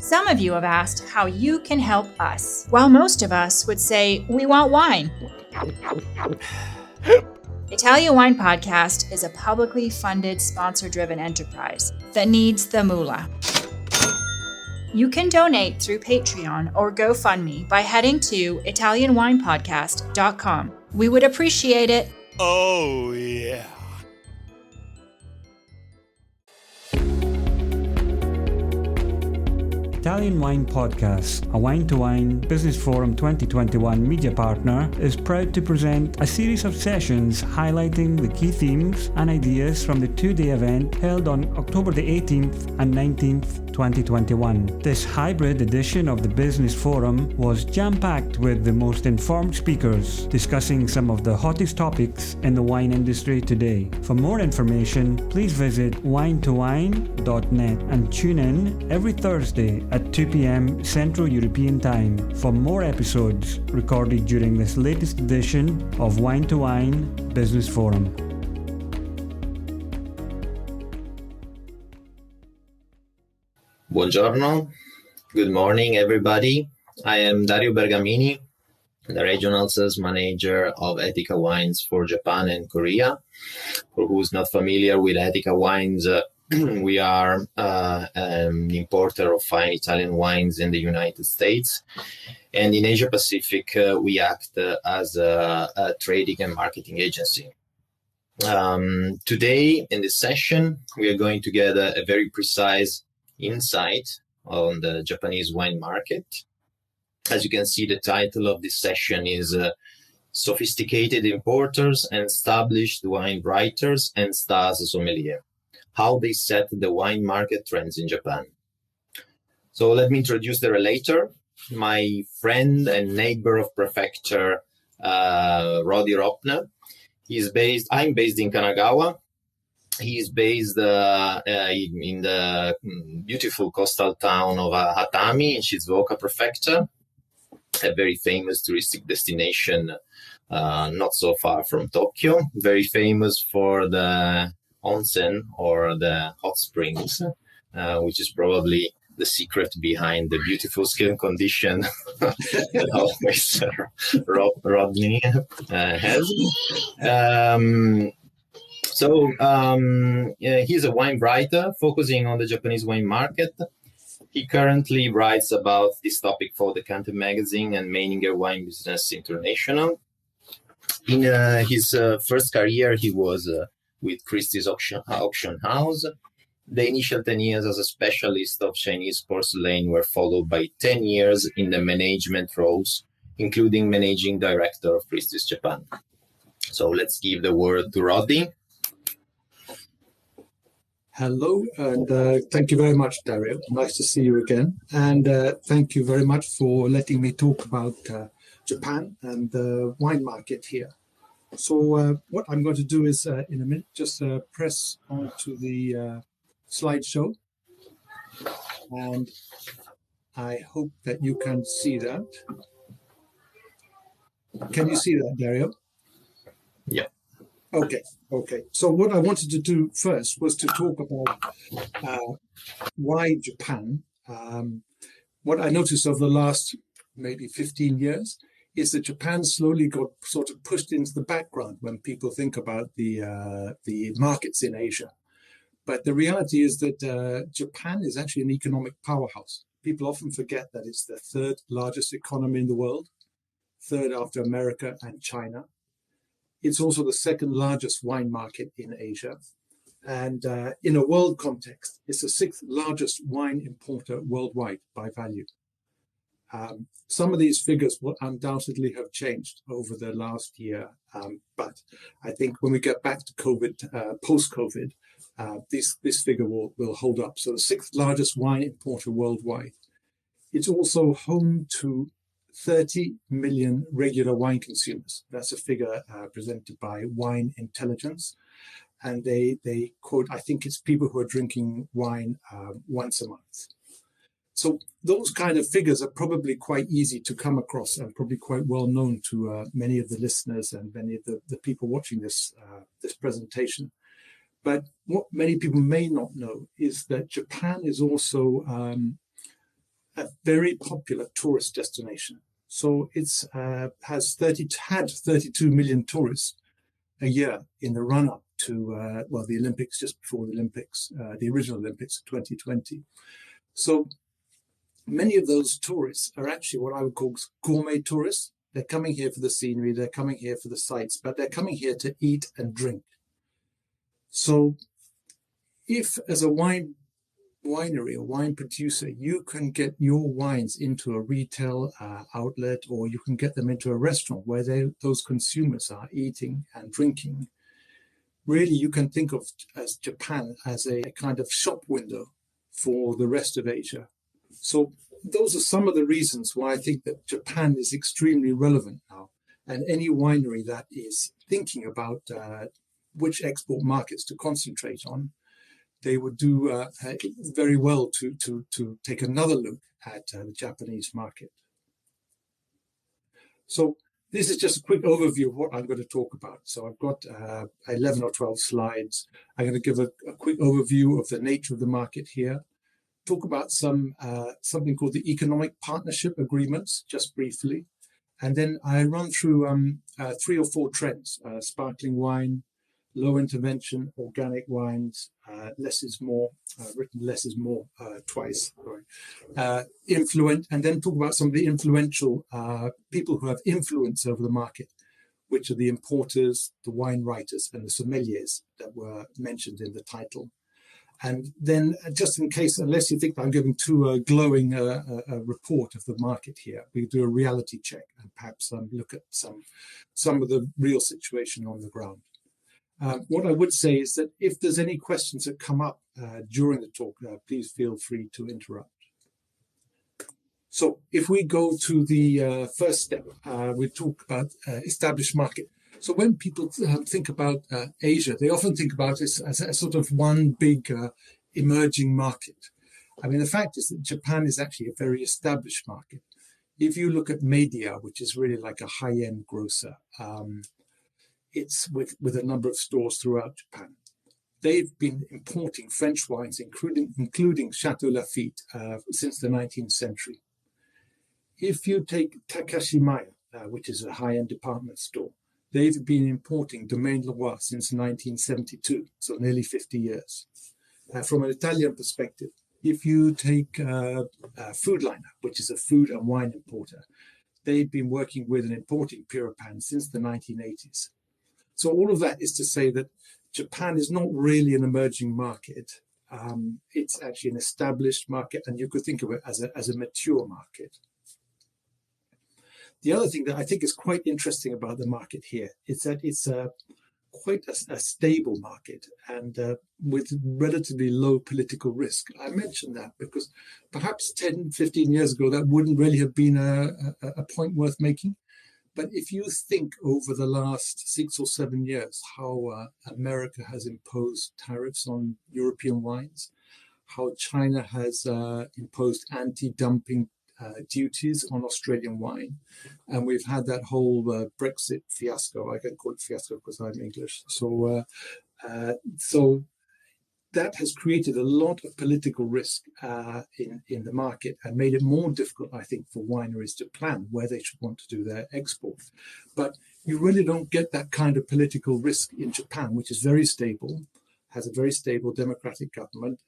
Some of you have asked how you can help us, while most of us would say, we want wine. Italian Wine Podcast is a publicly funded, sponsor-driven enterprise that needs the moolah. You can donate through Patreon or GoFundMe by heading to ItalianWinePodcast.com. We would appreciate it. Oh, yeah. Italian Wine Podcast, a Wine2Wine Business Forum 2021 media partner, is proud to present a series of sessions highlighting the key themes and ideas from the two-day event held on October the 18th and 19th, 2021. This hybrid edition of the Business Forum was jam-packed with the most informed speakers discussing some of the hottest topics in the wine industry today. For more information, please visit wine2wine.net and tune in every Thursday at 2 p.m. Central European Time for more episodes recorded during this latest edition of Wine2Wine Business Forum. Buongiorno, good morning everybody. I am Dario Bergamini, the Regional Sales Manager of Etica Wines for Japan and Korea. For who's not familiar with Etica Wines, we are an importer of fine Italian wines in the United States. And in Asia Pacific, we act as a trading and marketing agency. Today, in this session, we are going to get a very precise insight on the Japanese wine market. As you can see, the title of this session is Sophisticated Importers and Established Wine Writers and Stars Sommelier, how they set the wine market trends in Japan. So let me introduce the relator, my friend and neighbor of prefecture, Roddy Ropner. I'm based in Kanagawa. He is based in the beautiful coastal town of Atami in Shizuoka Prefecture, a very famous touristic destination not so far from Tokyo, very famous for the onsen or the hot springs, which is probably the secret behind the beautiful skin condition that always Rodney has. So he's a wine writer focusing on the Japanese wine market. He currently writes about this topic for the Kante magazine and Meininger Wine Business International. In his first career, he was with Christie's auction house. The initial 10 years as a specialist of Chinese porcelain were followed by 10 years in the management roles, including managing director of Christie's Japan. So let's give the word to Roddy. Hello, and thank you very much, Dario. Nice to see you again. And thank you very much for letting me talk about Japan and the wine market here. So what I'm going to do is, in a minute, just press onto the slideshow. And I hope that you can see that. Can you see that, Dario? Yeah. Okay. So what I wanted to do first was to talk about why Japan. What I noticed over the last maybe 15 years is that Japan slowly got sort of pushed into the background when people think about the markets in Asia. But the reality is that Japan is actually an economic powerhouse. People often forget that it's the third largest economy in the world, third after America and China. It's also the second largest wine market in Asia. And in a world context, it's the sixth largest wine importer worldwide by value. Some of these figures will undoubtedly have changed over the last year. But I think when we get back to COVID, post-COVID, this figure will hold up. So the sixth largest wine importer worldwide. It's also home to 30 million regular wine consumers. That's a figure presented by Wine Intelligence. And they quote, I think it's people who are drinking wine once a month. So those kind of figures are probably quite easy to come across and probably quite well known to many of the listeners and many of the people watching this presentation. But what many people may not know is that Japan is also a very popular tourist destination. So it's had 32 million tourists a year in the run-up to, the Olympics, just before the Olympics, the original Olympics of 2020. So many of those tourists are actually what I would call gourmet tourists. They're coming here for the scenery, they're coming here for the sights, but they're coming here to eat and drink. So if, as a winery or wine producer, you can get your wines into a retail outlet, or you can get them into a restaurant where those consumers are eating and drinking, really you can think of as Japan as a kind of shop window for the rest of Asia. So those are some of the reasons why I think that Japan is extremely relevant now. And any winery that is thinking about which export markets to concentrate on, they would do very well to take another look at the Japanese market. So this is just a quick overview of what I'm going to talk about. So I've got 11 or 12 slides. I'm going to give a quick overview of the nature of the market here, talk about something called the economic partnership agreements, just briefly. And then I run through 3 or 4 trends: sparkling wine, low intervention, organic wines, less is more, written less is more twice, and then talk about some of the influential people who have influence over the market, which are the importers, the wine writers, and the sommeliers that were mentioned in the title. And then, just in case, unless you think I'm giving too glowing a report of the market here, we do a reality check and perhaps look at some of the real situation on the ground. What I would say is that if there's any questions that come up during the talk, please feel free to interrupt. So if we go to the first step, we talk about established market. So when people think about Asia, they often think about it as a sort of one big emerging market. I mean, the fact is that Japan is actually a very established market. If you look at Media, which is really like a high-end grocer, it's with a number of stores throughout Japan. They've been importing French wines, including Chateau Lafite, since the 19th century. If you take Takashimaya, which is a high-end department store, they've been importing Domaine Leroy since 1972, so nearly 50 years. From an Italian perspective, if you take Foodliner, which is a food and wine importer, they've been working with and importing Puripan since the 1980s. So all of that is to say that Japan is not really an emerging market. It's actually an established market, and you could think of it as a mature market. The other thing that I think is quite interesting about the market here is that it's quite a stable market and with relatively low political risk. I mentioned that because perhaps 10, 15 years ago, that wouldn't really have been a point worth making. But if you think over the last 6 or 7 years, how America has imposed tariffs on European wines, how China has imposed anti-dumping duties on Australian wine, and we've had that whole Brexit fiasco. I can call it fiasco because I'm English. So that has created a lot of political risk in the market and made it more difficult, I think, for wineries to plan where they should want to do their export. But you really don't get that kind of political risk in Japan, which is very stable, has a very stable democratic government.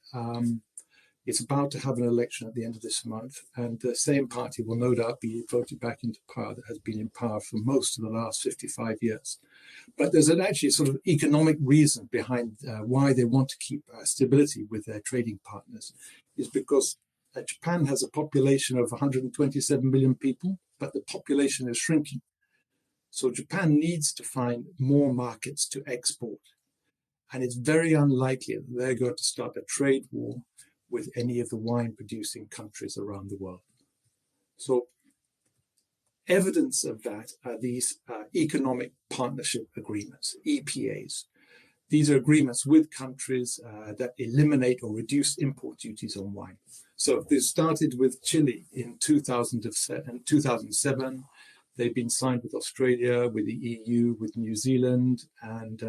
It's about to have an election at the end of this month, and the same party will no doubt be voted back into power that has been in power for most of the last 55 years. But there's actually sort of economic reason behind why they want to keep stability with their trading partners, is because Japan has a population of 127 million people, but the population is shrinking. So Japan needs to find more markets to export. And it's very unlikely that they're going to start a trade war with any of the wine-producing countries around the world. So evidence of that are these economic partnership agreements, EPAs. These are agreements with countries that eliminate or reduce import duties on wine. So this started with Chile in 2007. They've been signed with Australia, with the EU, with New Zealand, and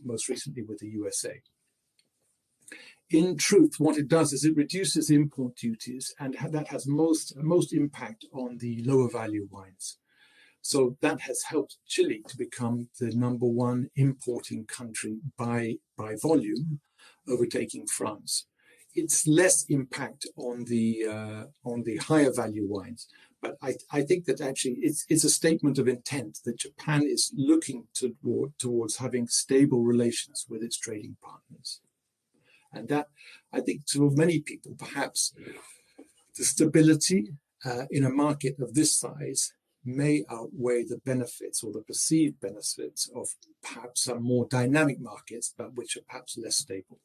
most recently with the USA. in truth, what it does is it reduces import duties, and that has most impact on the lower value wines. So that has helped Chile to become the number one importing country by volume, overtaking France. It's less impact on the higher value wines, but I think that actually it's a statement of intent that Japan is looking towards having stable relations with its trading partners, and that I think to many people perhaps the stability in a market of this size may outweigh the benefits or the perceived benefits of perhaps some more dynamic markets, but which are perhaps less stable.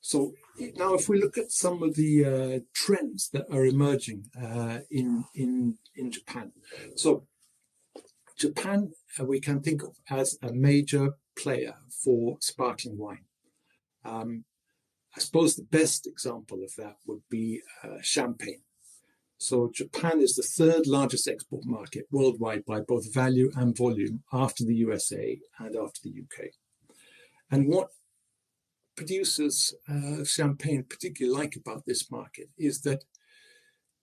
So now, if we look at some of the trends that are emerging in Japan, so Japan we can think of as a major player for sparkling wine. I suppose the best example of that would be champagne. So Japan is the third largest export market worldwide by both value and volume after the USA and after the UK. And what producers of champagne particularly like about this market is that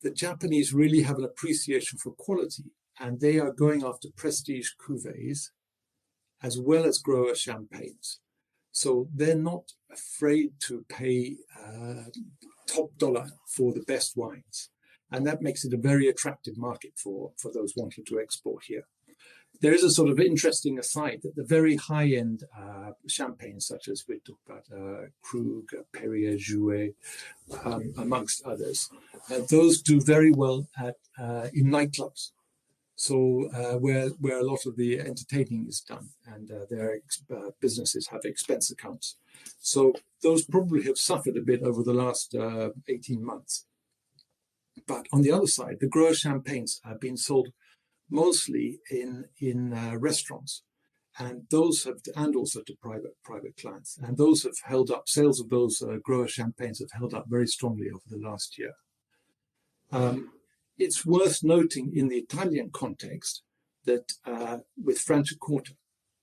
the Japanese really have an appreciation for quality, and they are going after prestige cuvées as well as grower champagnes. So they're not afraid to pay top dollar for the best wines. And that makes it a very attractive market for those wanting to export here. There is a sort of interesting aside that the very high-end champagnes, such as we talked about Krug, Perrier, Jouet, amongst others, those do very well in nightclubs. So where a lot of the entertaining is done, and their businesses have expense accounts. So those probably have suffered a bit over the last 18 months. But on the other side, the grower champagnes are being sold mostly in restaurants, and those have, and also to private clients, and those have held up. Sales of those grower champagnes have held up very strongly over the last year. It's worth noting in the Italian context that with Franciacorta,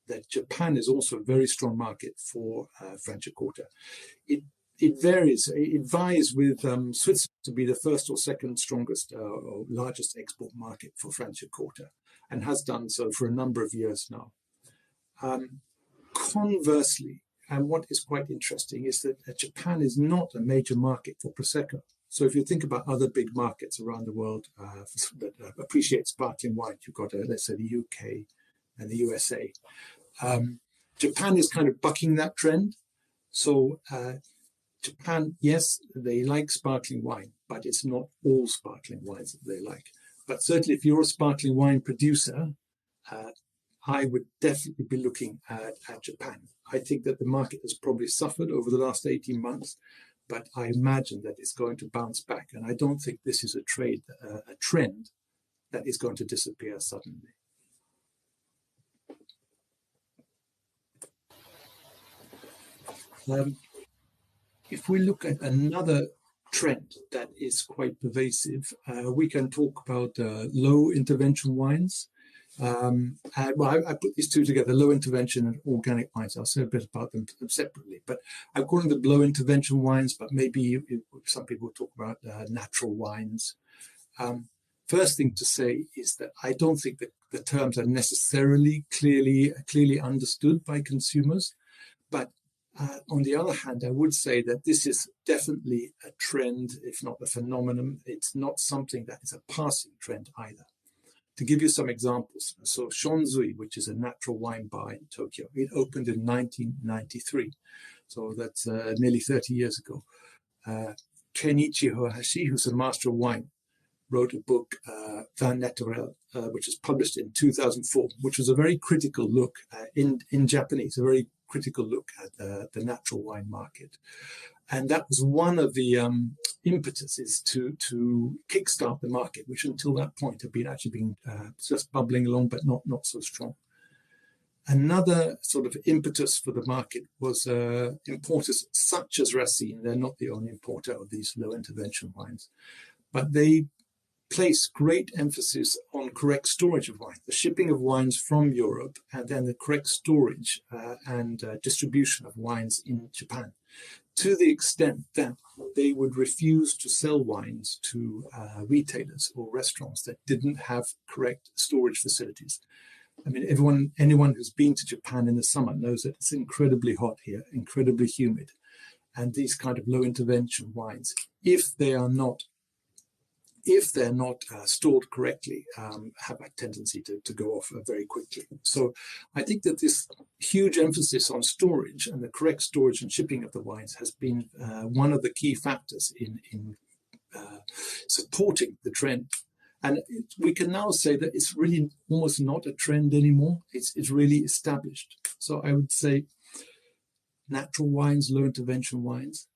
that Japan is also a very strong market for Franciacorta. It varies. It vies with Switzerland to be the first or second strongest or largest export market for Franciacorta, and has done so for a number of years now. Conversely, and what is quite interesting is that Japan is not a major market for Prosecco. So if you think about other big markets around the world that appreciate sparkling wine, you've got, let's say, the UK and the USA. Japan is kind of bucking that trend. So Japan, yes, they like sparkling wine, but it's not all sparkling wines that they like. But certainly if you're a sparkling wine producer, I would definitely be looking at Japan. I think that the market has probably suffered over the last 18 months, but I imagine that it's going to bounce back. And I don't think this is a trend that is going to disappear suddenly. If we look at another trend that is quite pervasive, we can talk about low intervention wines. I put these two together, low intervention and organic wines. I'll say a bit about them separately, but I'm calling them low intervention wines, but maybe some people talk about natural wines. First thing to say is that I don't think that the terms are necessarily clearly understood by consumers, but on the other hand, I would say that this is definitely a trend, if not a phenomenon. It's not something that is a passing trend either. To give you some examples, so Shonzui, which is a natural wine bar in Tokyo, it opened in 1993. So that's nearly 30 years ago. Kenichi Hohashi, who's a master of wine, wrote a book, Vin Naturel, which was published in 2004, which was a very critical look in Japanese, a very critical look at the natural wine market. And that was one of the impetuses to kickstart the market, which until that point had been just bubbling along, but not so strong. Another sort of impetus for the market was importers such as Racine. They're not the only importer of these low intervention wines, but they place great emphasis on correct storage of wine, the shipping of wines from Europe, and then the correct storage and distribution of wines in Japan, to the extent that they would refuse to sell wines to retailers or restaurants that didn't have correct storage facilities. I mean, anyone who's been to Japan in the summer knows that it's incredibly hot here, incredibly humid. And these kind of low intervention wines, if they're not stored correctly, have a tendency to go off very quickly. So I think that this huge emphasis on storage and the correct storage and shipping of the wines has been one of the key factors in supporting the trend. And we can now say that it's really almost not a trend anymore. It's really established. So I would say natural wines, low intervention wines,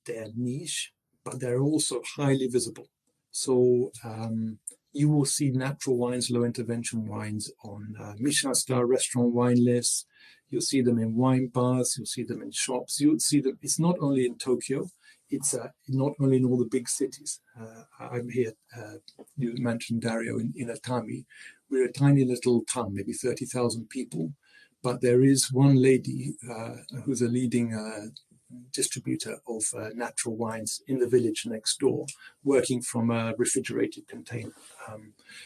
they're niche, but they're also highly visible. So you will see natural wines, low intervention wines on Michelin star restaurant wine lists. You'll see them in wine bars. You'll see them in shops. You'll see them. It's not only in Tokyo. It's not only in all the big cities. I'm here. You mentioned Dario in Atami. We're a tiny little town, maybe 30,000 people, but there is one lady who's a leading distributor of natural wines in the village next door, working from a refrigerated container.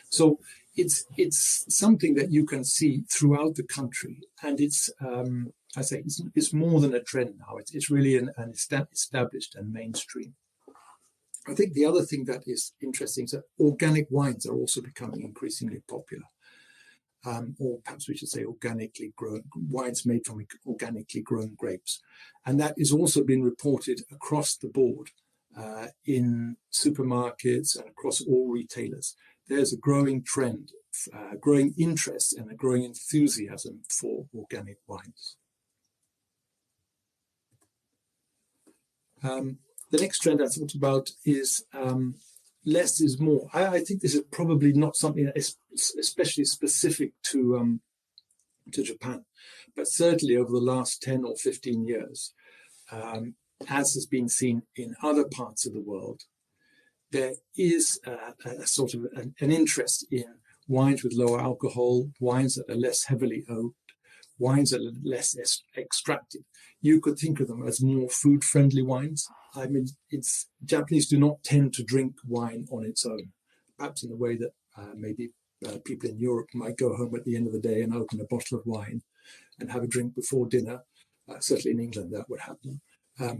So it's something that you can see throughout the country, and it's more than a trend now. It's really an established and mainstream. I think the other thing that is interesting is that organic wines are also becoming increasingly popular. Or perhaps we should say organically grown wines made from organically grown grapes. And that is also been reported across the board in supermarkets and across all retailers. There's a growing trend, growing interest and a growing enthusiasm for organic wines. The next trend I thought about is less is more. I think this is probably not something that is especially specific to Japan, but certainly over the last 10 or 15 years, as has been seen in other parts of the world, there is a sort of an interest in wines with lower alcohol, wines that are less heavily oaked, wines that are less extracted. You could think of them as more food-friendly wines. I mean, Japanese do not tend to drink wine on its own, perhaps in the way that maybe people in Europe might go home at the end of the day and open a bottle of wine and have a drink before dinner. Certainly in England that would happen.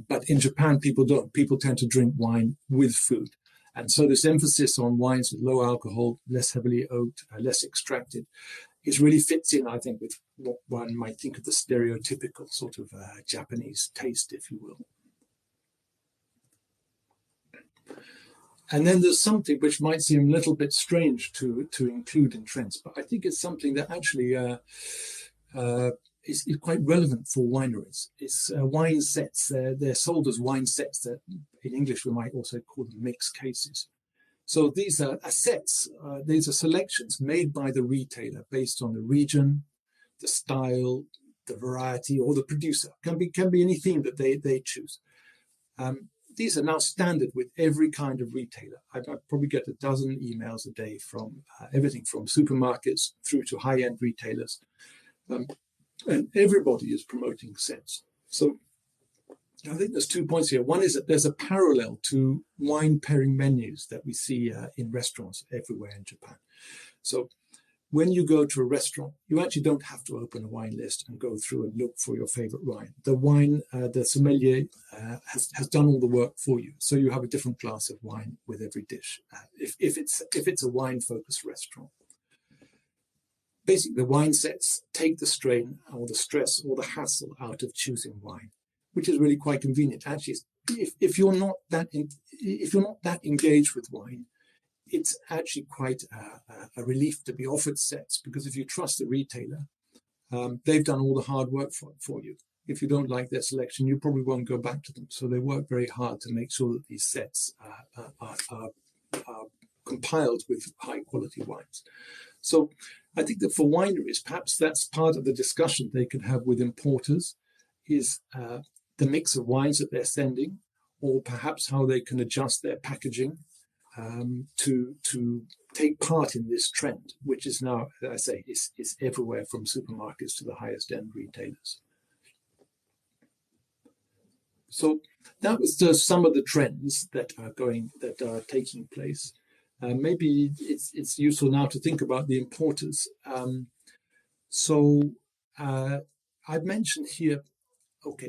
But in Japan, people don't. People tend to drink wine with food. And so this emphasis on wines with low alcohol, less heavily oaked, less extracted, it really fits in, I think, with what one might think of the stereotypical sort of Japanese taste, if you will. And then there's something which might seem a little bit strange to include in trends, but I think it's something that actually is quite relevant for wineries. It's wine sets. They're sold as wine sets. That in English we might also call them mixed cases. So these are sets. These are selections made by the retailer based on the region, the style, the variety, or the producer. Can be any theme that they choose. These are now standard with every kind of retailer. I probably get a dozen emails a day from everything from supermarkets through to high-end retailers. And everybody is promoting sets. So I think there's 2 points here. One is that there's a parallel to wine pairing menus that we see in restaurants everywhere in Japan. So when you go to a restaurant, you actually don't have to open a wine list and go through and look for your favorite wine. The sommelier has done all the work for you. So you have a different glass of wine with every dish, if it's a wine-focused restaurant. Basically, the wine sets take the strain or the stress or the hassle out of choosing wine, which is really quite convenient. Actually, if you're not that engaged with wine, it's actually quite a relief to be offered sets, because if you trust the retailer, they've done all the hard work for you. If you don't like their selection, you probably won't go back to them. So they work very hard to make sure that these sets are compiled with high quality wines. So I think that for wineries, perhaps that's part of the discussion they can have with importers, is the mix of wines that they're sending, or perhaps how they can adjust their packaging to take part in this trend, which is now, as I say, is everywhere from supermarkets to the highest end retailers. So that was just some of the trends that are taking place. Maybe it's useful now to think about the importers. I've mentioned here,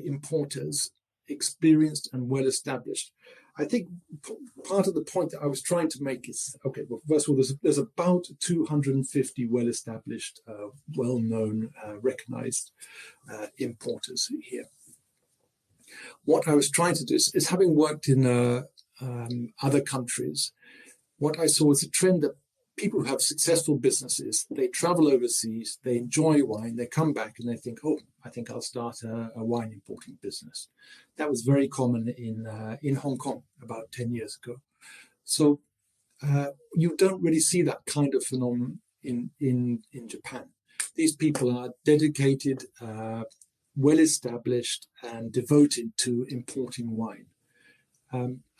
importers, experienced and well established. I think part of the point that I was trying to make is, well, first of all, there's about 250 well-established, well-known, recognized importers here. What I was trying to do is having worked in other countries, what I saw was a trend that people who have successful businesses, they travel overseas, they enjoy wine, they come back and they think, I think I'll start a wine importing business. That was very common in Hong Kong about 10 years ago. So you don't really see that kind of phenomenon in Japan. These people are dedicated, well-established and devoted to importing wine.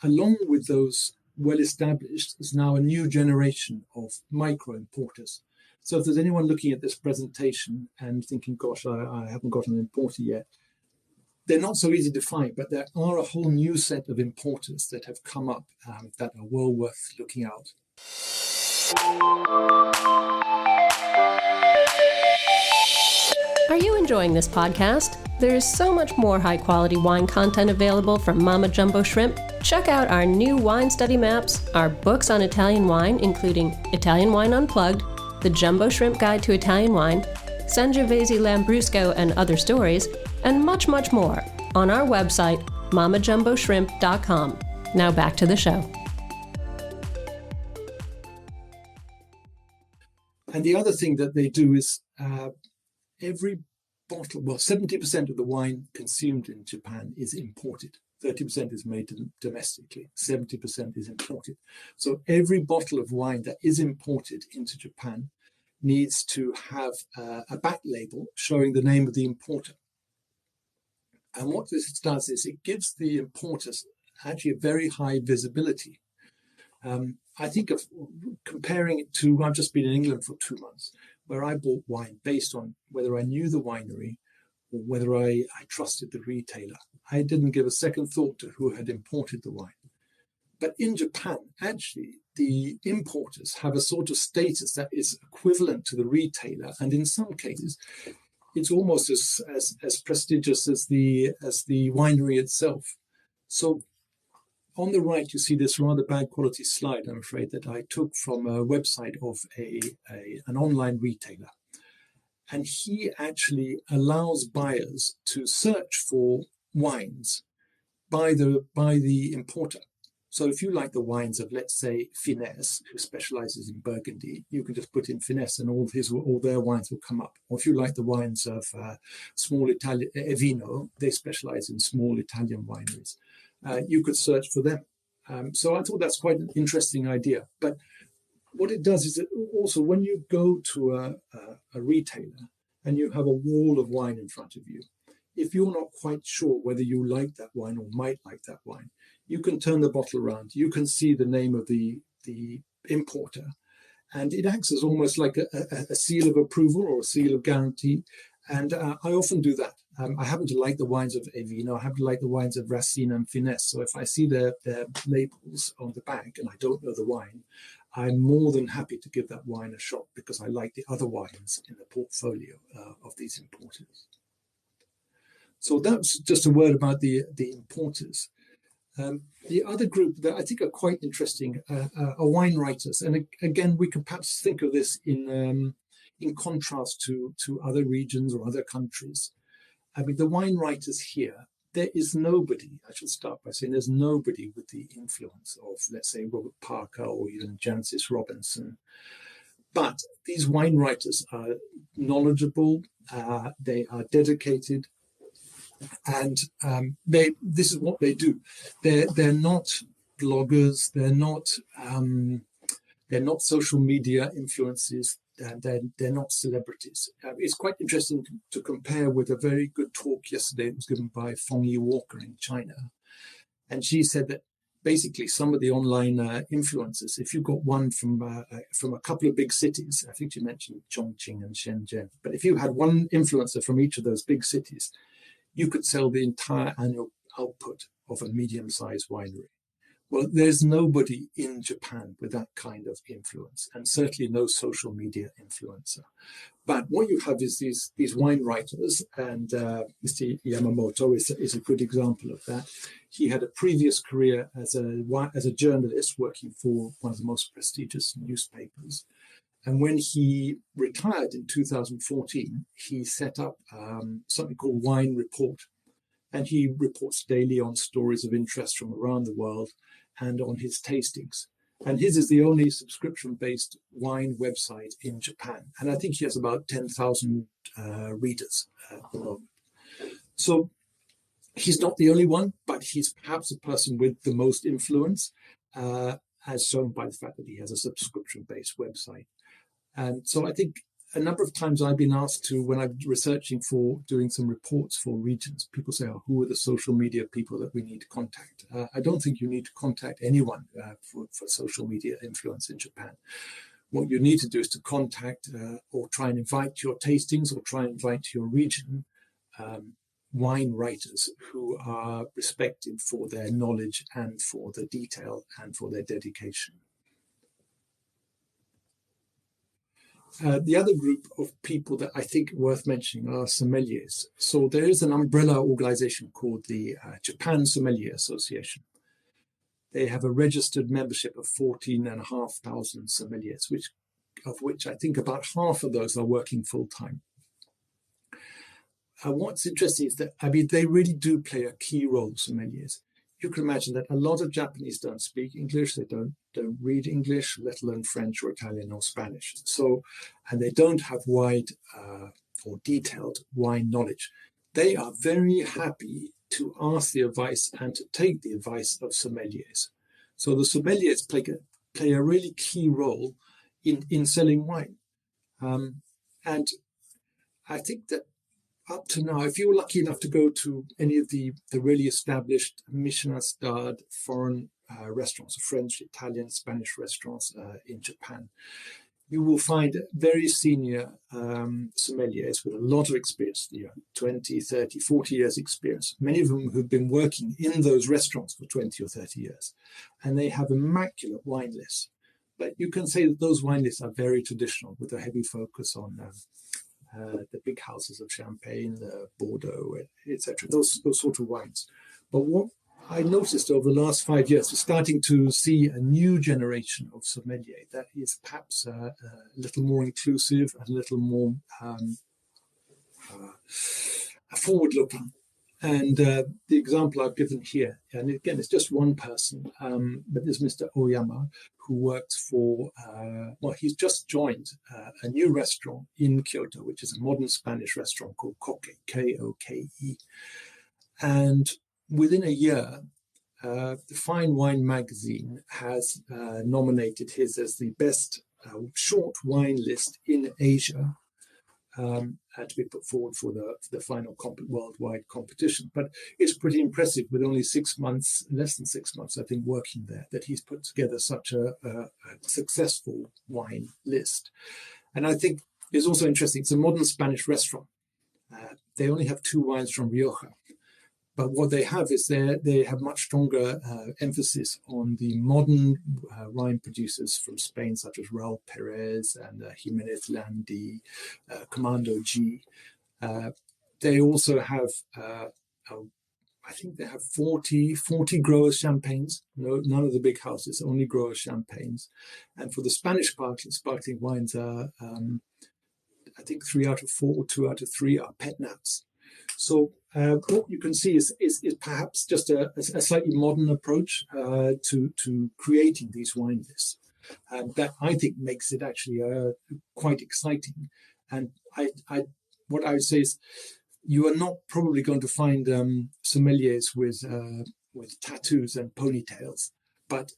Along with those well-established, there's now a new generation of micro-importers. So if there's anyone looking at this presentation and thinking, gosh, I haven't got an importer yet, they're not so easy to find, but there are a whole new set of importers that have come up that are well worth looking out. Are you enjoying this podcast? There is so much more high-quality wine content available from Mama Jumbo Shrimp. Check out our new wine study maps, our books on Italian wine, including Italian Wine Unplugged, The Jumbo Shrimp Guide to Italian Wine, Sangiovese Lambrusco and Other Stories, and much, much more on our website, mamajumboshrimp.com. Now back to the show. And the other thing that they do is every bottle, 70% of the wine consumed in Japan is imported. 30% is made domestically, 70% is imported. So every bottle of wine that is imported into Japan needs to have a back label showing the name of the importer. And what this does is it gives the importers actually a very high visibility. I think of comparing it to, I've just been in England for 2 months, where I bought wine based on whether I knew the winery or whether I trusted the retailer. I didn't give a second thought to who had imported the wine. But in Japan, actually, the importers have a sort of status that is equivalent to the retailer, and in some cases, it's almost as prestigious as the winery itself. So on the right, you see this rather bad quality slide, I'm afraid, that I took from a website of an online retailer. And he actually allows buyers to search for wines by the importer. So if you like the wines of, let's say, Finesse, who specializes in Burgundy, you can just put in Finesse and all their wines will come up. Or if you like the wines of small Italian Evino, they specialize in small Italian wineries. You could search for them. So I thought that's quite an interesting idea. But what it does is that also when you go to a retailer and you have a wall of wine in front of you, if you're not quite sure whether you like that wine or might like that wine, you can turn the bottle around. You can see the name of the importer. And it acts as almost like a seal of approval or a seal of guarantee. And I often do that. I happen to like the wines of Evino. I happen to like the wines of Racine and Finesse. So if I see their labels on the back and I don't know the wine, I'm more than happy to give that wine a shot because I like the other wines in the portfolio of these importers. So that's just a word about the importers. The other group that I think are quite interesting are wine writers. And again, we can perhaps think of this in contrast to other regions or other countries. I mean, the wine writers here, there is nobody, I should start by saying there's nobody with the influence of, let's say, Robert Parker or even Jancis Robinson. But these wine writers are knowledgeable, they are dedicated, and this is what they do. They're not bloggers, they're not social media influencers, they're not celebrities. It's quite interesting to compare with a very good talk yesterday that was given by Feng Yi Walker in China. And she said that basically some of the online influencers, if you've got one from a couple of big cities, I think you mentioned Chongqing and Shenzhen, but if you had one influencer from each of those big cities, you could sell the entire annual output of a medium-sized winery. Well, there's nobody in Japan with that kind of influence, and certainly no social media influencer. But what you have is these wine writers, and Mr. Yamamoto is a good example of that. He had a previous career as a journalist working for one of the most prestigious newspapers. And when he retired in 2014, he set up something called Wine Report. And he reports daily on stories of interest from around the world and on his tastings. And his is the only subscription-based wine website in Japan. And I think he has about 10,000 readers at the moment. So he's not the only one, but he's perhaps the person with the most influence, as shown by the fact that he has a subscription-based website. And so I think a number of times I've been asked to, when I'm researching for doing some reports for regions, people say, oh, who are the social media people that we need to contact? I don't think you need to contact anyone for social media influence in Japan. What you need to do is to contact or try and invite to your tastings or try and invite to your region wine writers who are respected for their knowledge and for the detail and for their dedication. The other group of people that I think are worth mentioning are sommeliers. So there is an umbrella organization called the Japan Sommelier Association. They have a registered membership of 14,500 sommeliers, of which I think about half of those are working full-time. What's interesting is that, they really do play a key role, sommeliers. You can imagine that a lot of Japanese don't speak English, they don't read English, let alone French or Italian or Spanish. So, and they don't have wide or detailed wine knowledge. They are very happy to ask the advice and to take the advice of sommeliers. So the sommeliers play a really key role in selling wine. And I think that up to now, if you were lucky enough to go to any of the really established Michelin-starred foreign restaurants, French, Italian, Spanish restaurants in Japan, you will find very senior sommeliers with a lot of experience, 20, 30, 40 years experience, many of them who've been working in those restaurants for 20 or 30 years. And they have immaculate wine lists. But you can say that those wine lists are very traditional with a heavy focus on the big houses of Champagne, Bordeaux, etc., those sort of wines. But what I noticed over the last 5 years is starting to see a new generation of sommelier that is perhaps a little more inclusive, a little more forward-looking. And the example I've given here, and again, it's just one person, but there's Mr. Oyama, who works for, he's just joined a new restaurant in Kyoto, which is a modern Spanish restaurant called Koke, K-O-K-E. And within a year, the Fine Wine magazine has nominated his as the best short wine list in Asia, to be put forward for the final worldwide competition. But it's pretty impressive with only 6 months, less than 6 months, I think, working there, that he's put together such a successful wine list. And I think it's also interesting, it's a modern Spanish restaurant. They only have 2 wines from Rioja. But what they have is they have much stronger emphasis on the modern wine producers from Spain, such as Raul Perez and Jimenez Landi, Commando G. They also have, I think they have 40 growers champagnes. No, none of the big houses, only growers champagnes. And for the Spanish sparkling wines, I think 3 out of 4 or 2 out of 3 are pet nats. So what you can see is perhaps just a slightly modern approach to creating these wine lists. That I think makes it actually quite exciting. And what I would say is you are not probably going to find sommeliers with tattoos and ponytails, but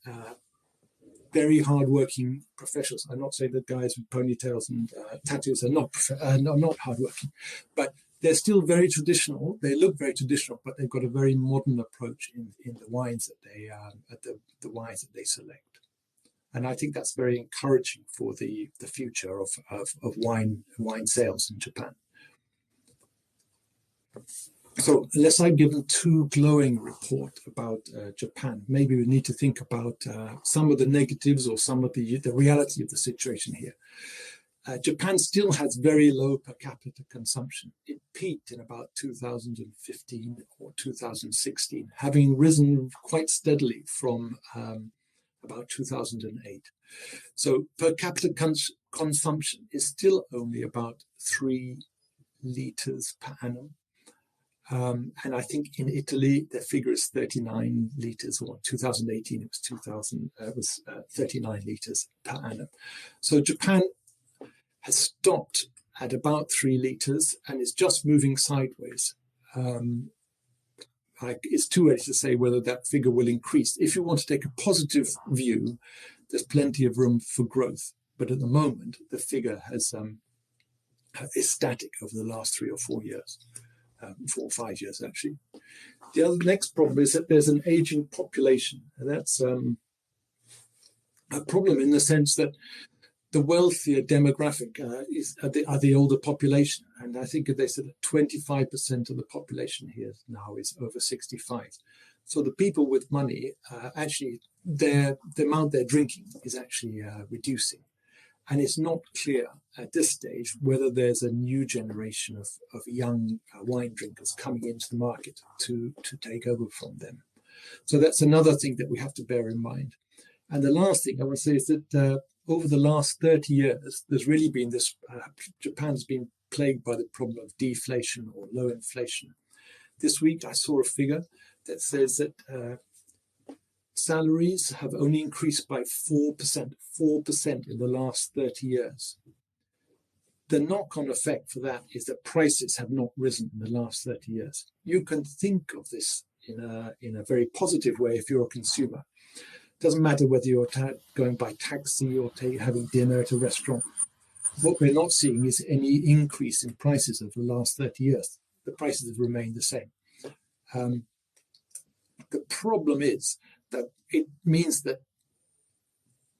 very hardworking professionals. I'm not saying that guys with ponytails and tattoos are not hardworking, but they're still very traditional. They look very traditional, but they've got a very modern approach in the wines that they the wines that they select. And I think that's very encouraging for the future of wine sales in Japan. So unless I've given too glowing a report about Japan, maybe we need to think about some of the negatives or some of the reality of the situation here. Japan still has very low per capita consumption. It peaked in about 2015 or 2016, having risen quite steadily from about 2008. So per capita consumption is still only about 3 liters per annum. And I think in Italy, the figure is 39 liters, or 2018, it was 39 liters per annum. So Japan has stopped at about 3 liters and is just moving sideways. It's too early to say whether that figure will increase. If you want to take a positive view, there's plenty of room for growth. But at the moment, the figure is static over the last 3 or 4 years, 4 or 5 years, actually. The next problem is that there's an aging population. And that's a problem in the sense that the wealthier demographic are the older population. And I think they said that 25% of the population here now is over 65. So the people with money, actually, the amount they're drinking is actually reducing. And it's not clear at this stage whether there's a new generation of young wine drinkers coming into the market to take over from them. So that's another thing that we have to bear in mind. And the last thing I want to say is that over the last 30 years, there's really been this, Japan's been plagued by the problem of deflation or low inflation. This week, I saw a figure that says that salaries have only increased by 4% in the last 30 years. The knock-on effect for that is that prices have not risen in the last 30 years. You can think of this in a very positive way if you're a consumer. Doesn't matter whether you're going by taxi or having dinner at a restaurant. What we're not seeing is any increase in prices over the last 30 years. The prices have remained the same. The problem is that it means that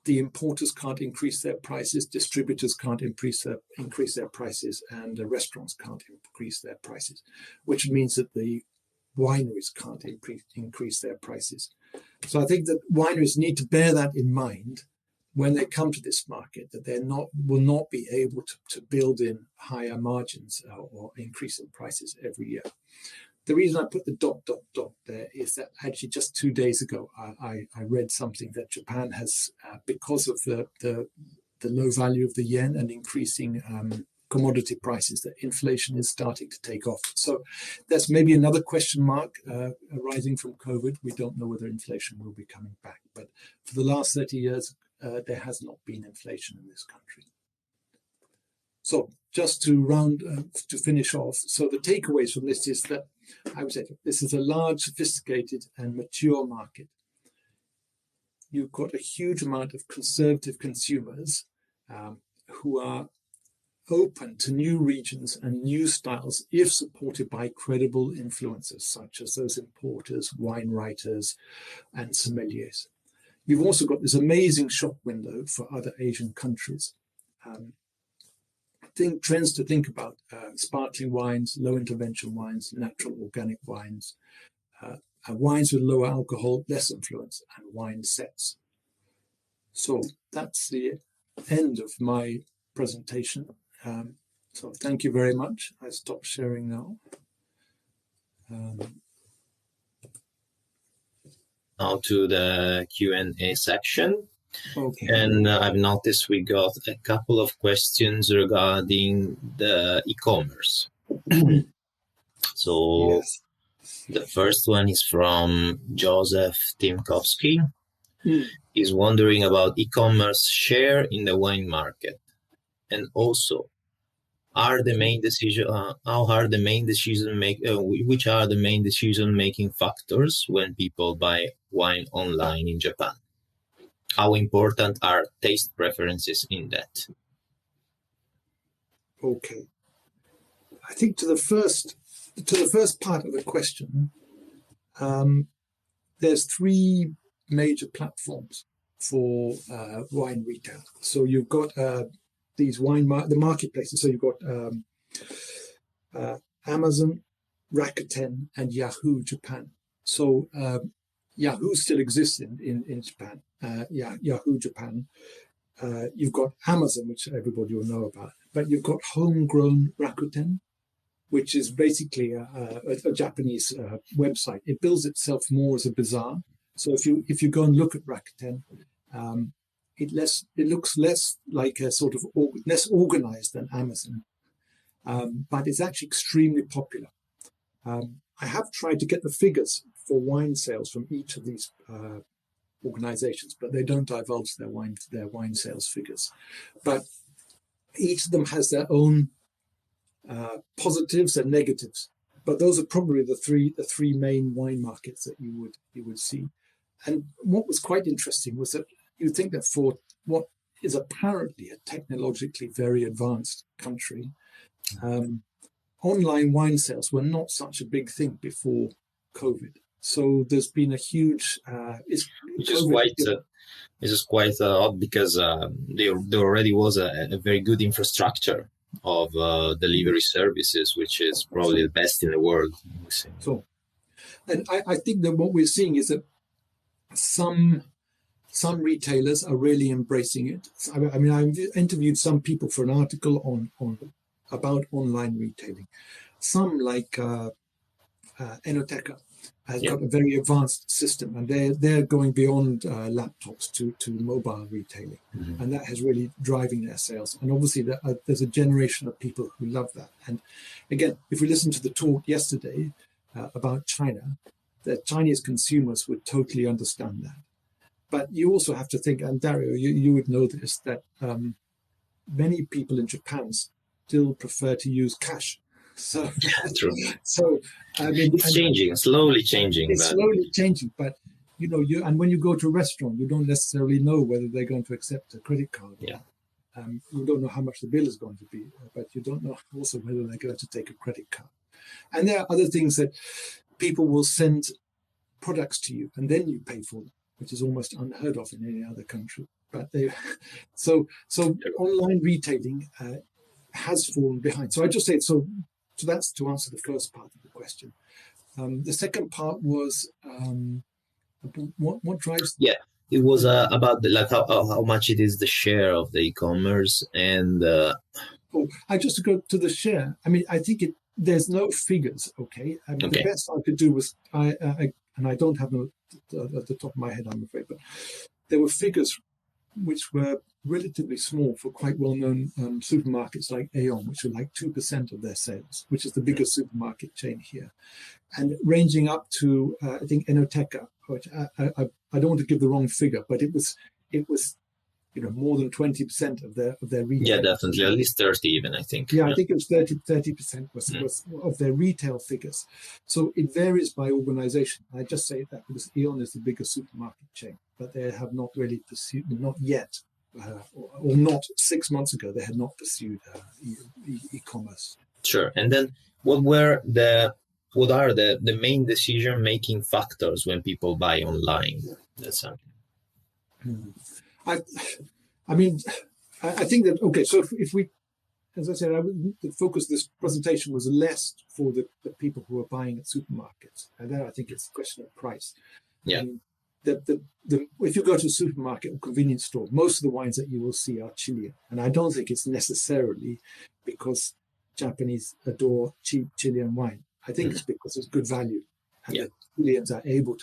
the importers can't increase their prices, distributors can't increase their prices, and the restaurants can't increase their prices, which means that the wineries can't increase their prices. So I think that wineries need to bear that in mind when they come to this market, that they will not be able to build in higher margins or increase in prices every year. The reason I put the ... there is that actually just 2 days ago, I read something that Japan has, because of the low value of the yen and increasing commodity prices, that inflation is starting to take off. So that's maybe another question mark arising from COVID. We don't know whether inflation will be coming back. But for the last 30 years, there has not been inflation in this country. So just to finish off, so the takeaways from this is that I would say this is a large, sophisticated and mature market. You've got a huge amount of conservative consumers who are open to new regions and new styles if supported by credible influencers such as those importers, wine writers, and sommeliers. You've also got this amazing shop window for other Asian countries. Trends to think about sparkling wines, low intervention wines, natural organic wines, wines with lower alcohol, less influence, and wine sets. So that's the end of my presentation. So thank you very much. I stop sharing now. Now to the Q&A section. Okay. And I've noticed we got a couple of questions regarding the e-commerce. So yes. The first one is from Joseph Timkowski. He's wondering about e-commerce share in the wine market. And also, which are the main decision-making factors when people buy wine online in Japan? How important are taste preferences in that? Okay. I think to the first part of the question, there's three major platforms for wine retail. So you've got these the marketplaces. So you've got Amazon, Rakuten, and Yahoo Japan. So Yahoo still exists in Japan. Yahoo Japan. You've got Amazon, which everybody will know about, but you've got homegrown Rakuten, which is basically a Japanese website. It bills itself more as a bazaar. So if you go and look at Rakuten, it looks less like a sort of less organized than Amazon, but it's actually extremely popular. I have tried to get the figures for wine sales from each of these organizations, but they don't divulge their wine sales figures. But each of them has their own positives and negatives. But those are probably the three main wine markets that you would see. And what was quite interesting was that you think that for what is apparently a technologically very advanced country, online wine sales were not such a big thing before COVID. So there's been a huge. It's just quite odd because there already was a very good infrastructure of delivery services, which is probably the best in the world. So, and I think that what we're seeing is that some retailers are really embracing it. I mean, I interviewed some people for an article about online retailing. Some like Enoteca has got a very advanced system, and they're going beyond laptops to mobile retailing, and that has really driving their sales. And obviously, there's a generation of people who love that. And again, if we listen to the talk yesterday about China, the Chinese consumers would totally understand that. But you also have to think, and Dario, you would know this, that many people in Japan still prefer to use cash. So, true. So I mean, it's changing, slowly changing. It's slowly changing, but and when you go to a restaurant, you don't necessarily know whether they're going to accept a credit card. Yeah. You don't know how much the bill is going to be, but you don't know also whether they're going to take a credit card. And there are other things that people will send products to you, and then you pay for them, which is almost unheard of in any other country. But so online retailing has fallen behind. So I just say so that's to answer the first part of the question. The second part was what drives. Yeah, it was about how much it is the share of the e-commerce and. I just to go to the share. I mean, I think there's no figures. Okay, I mean, the best I could do was and I don't have them at the top of my head, I'm afraid, but there were figures which were relatively small for quite well-known supermarkets like Aeon, which were like 2% of their sales, which is the biggest supermarket chain here, and ranging up to I think Enoteca, which I don't want to give the wrong figure, but it was more than 20% of their retail. Yeah, definitely, at least 30 even, I think. Yeah, I think it was 30% was of their retail figures. So it varies by organization. I just say that because Aeon is the biggest supermarket chain, but they have not really pursued, not yet, or not 6 months ago, they had not pursued e-commerce. Sure. And then what are the main decision-making factors when people buy online? That's something. I mean, I think that, okay, so if we, as I said, the focus of this presentation was less for the people who are buying at supermarkets. And then I think it's a question of price. Yeah. If you go to a supermarket or convenience store, most of the wines that you will see are Chilean. And I don't think it's necessarily because Japanese adore cheap Chilean wine. I think it's because it's good value. And the Chileans are able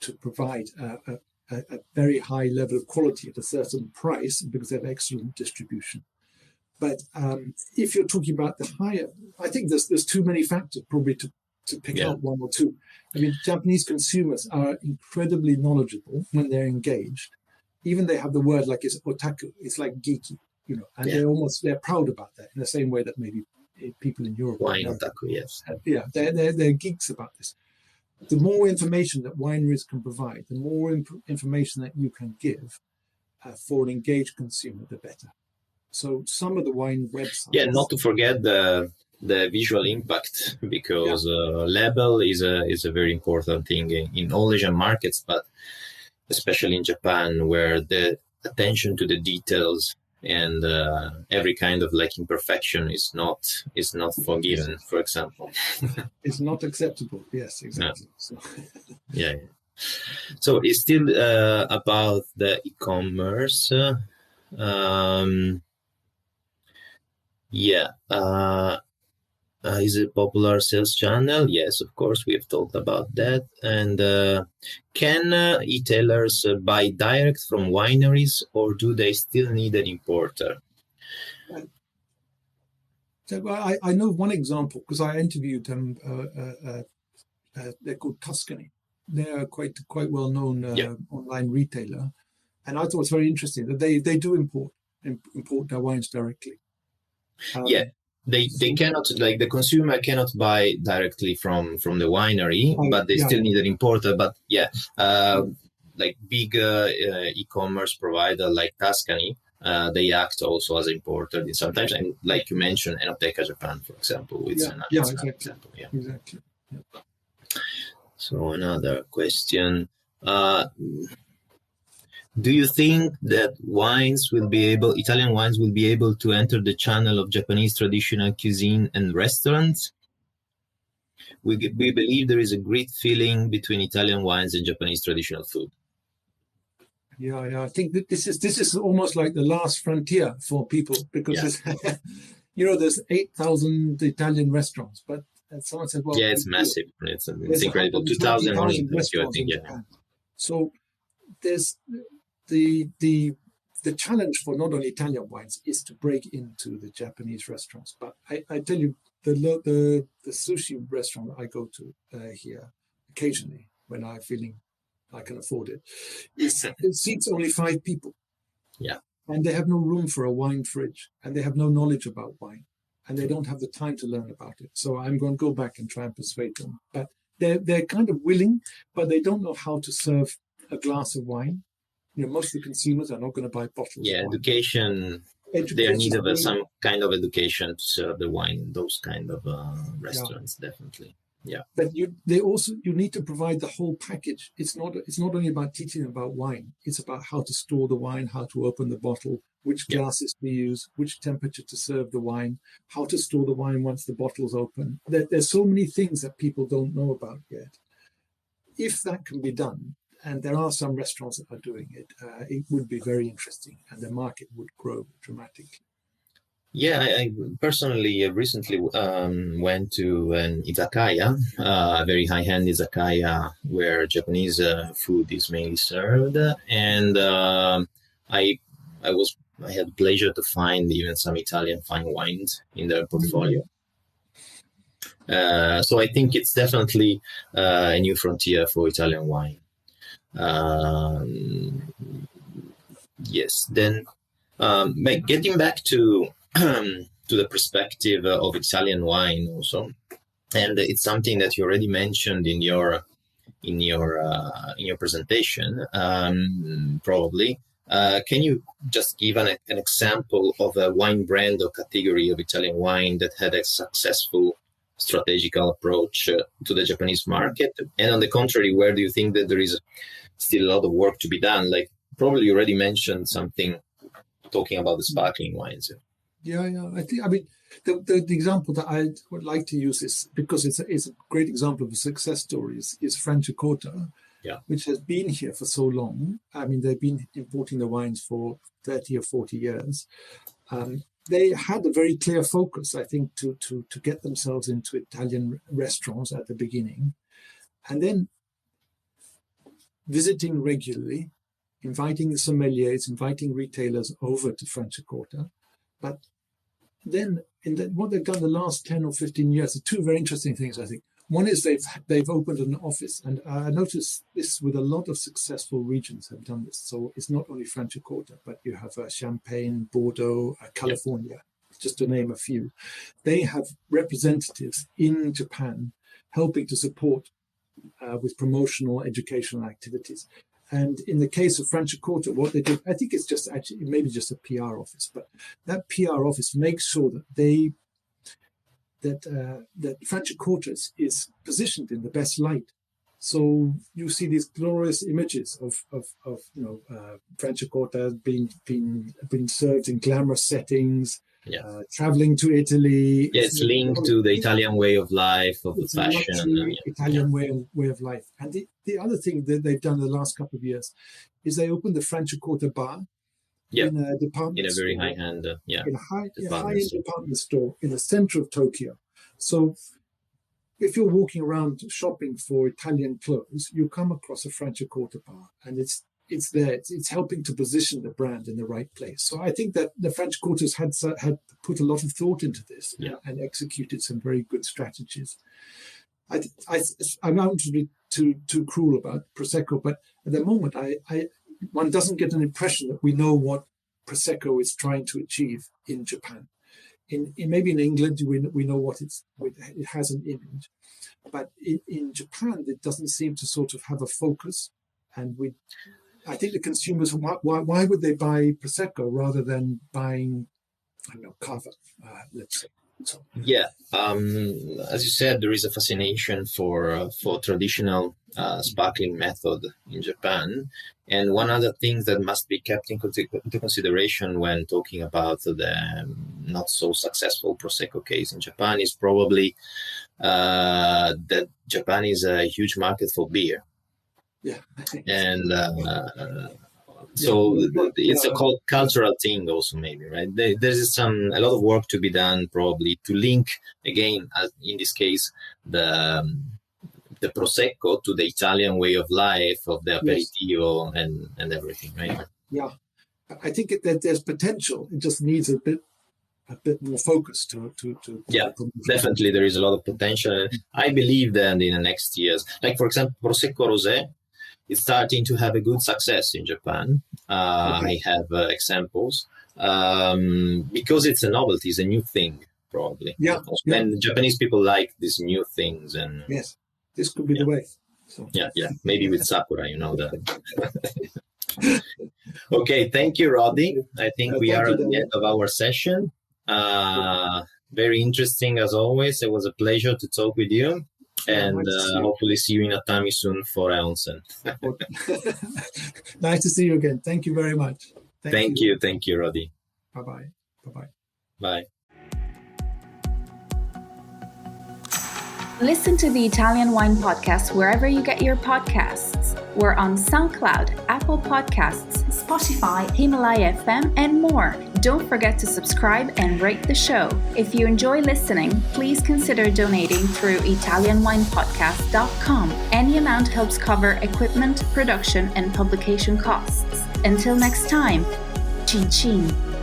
to provide a very high level of quality at a certain price because they have excellent distribution. But if you're talking about the higher, I think there's too many factors probably to pick out one or two. I mean, Japanese consumers are incredibly knowledgeable when they're engaged. Even they have the word like it's otaku, it's like geeky, and they're proud about that in the same way that maybe people in Europe. Wine otaku, yes. Yeah, they're geeks about this. The more information that wineries can provide, the more information that you can give for an engaged consumer, the better. So some of the wine websites. Yeah, not to forget the the visual impact, because label is a very important thing in all Asian markets, but especially in Japan, where the attention to the details and every kind of like imperfection is not forgiven, for example. It's not acceptable. Yes, exactly. No. So. Yeah. So it's still about the e-commerce. Is it a popular sales channel? Yes, of course, we have talked about that. And can e-tailers buy direct from wineries, or do they still need an importer? So I know one example because I interviewed them. They're called Tuscany. They're quite well known online retailer, and I thought it was very interesting that they do import their wines directly. They cannot, like the consumer cannot buy directly from the winery, but they still need an importer. But like big e-commerce provider like Tuscany, they act also as importer sometimes, and like you mentioned, Enoteca Japan, for example, exactly. Example. Exactly. Yeah. So another question. Do you think that Italian wines will be able to enter the channel of Japanese traditional cuisine and restaurants? We believe there is a great feeling between Italian wines and Japanese traditional food. Yeah. I think that this is almost like the last frontier for people, because there's 8,000 Italian restaurants, but someone said, well, it's massive. It's incredible. 2,000 only in Tokyo, I think. So there's the challenge for not only Italian wines is to break into the Japanese restaurants. But I tell you, the sushi restaurant I go to here occasionally when I'm feeling I can afford it, it seats only 5 people. Yeah. And they have no room for a wine fridge, and they have no knowledge about wine, and they don't have the time to learn about it. So I'm going to go back and try and persuade them. But they're kind of willing, but they don't know how to serve a glass of wine. Most of the consumers are not going to buy bottles. Yeah, education. They need of some kind of education to serve the wine in those kind of restaurants, definitely. Yeah. But you need to provide the whole package. It's not only about teaching about wine. It's about how to store the wine, how to open the bottle, which glasses to use, which temperature to serve the wine, how to store the wine once the bottle's open. There's so many things that people don't know about yet. If that can be done, and there are some restaurants that are doing it, it would be very interesting, and the market would grow dramatically. Yeah, I personally recently went to an izakaya, a very high-end izakaya where Japanese food is mainly served, and I had the pleasure to find even some Italian fine wines in their portfolio. So I think it's definitely a new frontier for Italian wine. Yes. Then, getting back to the perspective of Italian wine also, and it's something that you already mentioned in your presentation, probably. Can you just give an example of a wine brand or category of Italian wine that had a successful strategical approach to the Japanese market? And on the contrary, where do you think that there is still a lot of work to be done? Like probably you already mentioned something talking about the sparkling wines. Yeah. I mean, the example that I would like to use is because it's a great example of a success story is Franciacorta, which has been here for so long. I mean, they've been importing the wines for 30 or 40 years. They had a very clear focus, I think, to get themselves into Italian restaurants at the beginning, and then visiting regularly, inviting the sommeliers, inviting retailers over to Franciacorta. But then what they've done the last 10 or 15 years are 2 very interesting things, I think. One is they've opened an office, and I noticed this with a lot of successful regions have done this. So it's not only Franciacorta, but you have Champagne, Bordeaux, California, just to name a few. They have representatives in Japan helping to support with promotional educational activities. And in the case of Franciacorta, what they did, I think it's just maybe just a PR office, but that PR office makes sure that they that Franciacorta is positioned in the best light. So you see these glorious images of Franciacorta being served in glamorous settings. Yeah. Traveling to Italy. Yeah, it's linked to the Italian way of life, of the fashion. Italian way of life. And the other thing that they've done in the last couple of years is they opened the Franciacorta bar in a department store. Very high-end, in a high-end department store in the center of Tokyo. So if you're walking around shopping for Italian clothes, you come across a Franciacorta bar, and it's there. It's helping to position the brand in the right place. So I think that the Franciacortas had put a lot of thought into this and executed some very good strategies. I'm not to be too cruel about Prosecco, but at the moment, one doesn't get an impression that we know what Prosecco is trying to achieve in Japan. Maybe in England, we know what it has an image, but in Japan, it doesn't seem to sort of have a focus. And I think the consumers, why would they buy Prosecco rather than buying, Cava, let's say. So. Yeah, as you said, there is a fascination for traditional sparkling method in Japan. And one other thing that must be kept into consideration when talking about the not so successful Prosecco case in Japan is probably that Japan is a huge market for beer. Yeah, and so it's a cultural thing also, maybe, right? There's a lot of work to be done probably to link again, as in this case, the Prosecco to the Italian way of life, of the aperitivo and everything, right? Yeah, I think that there's potential. It just needs a bit more focus to definitely there is a lot of potential. I believe that in the next years, like for example, Prosecco Rosé, it's starting to have a good success in Japan. I have examples because it's a novelty, it's a new thing, probably. And Japanese people like these new things, and yes, this could be the way. So. Maybe with Sakura, that. Okay, thank you, Roddy. I think we are at the end of our session. Very interesting as always. It was a pleasure to talk with you. And hopefully see you in Atami soon for onsen. Nice to see you again. Thank you very much. Thank you. Thank you, Roddy. Bye-bye. Bye-bye. Bye. Listen to the Italian Wine Podcast wherever you get your podcasts. We're on SoundCloud, Apple Podcasts, Spotify, Himalaya FM, and more. Don't forget to subscribe and rate the show. If you enjoy listening, please consider donating through ItalianWinePodcast.com. Any amount helps cover equipment, production, and publication costs. Until next time, cin cin.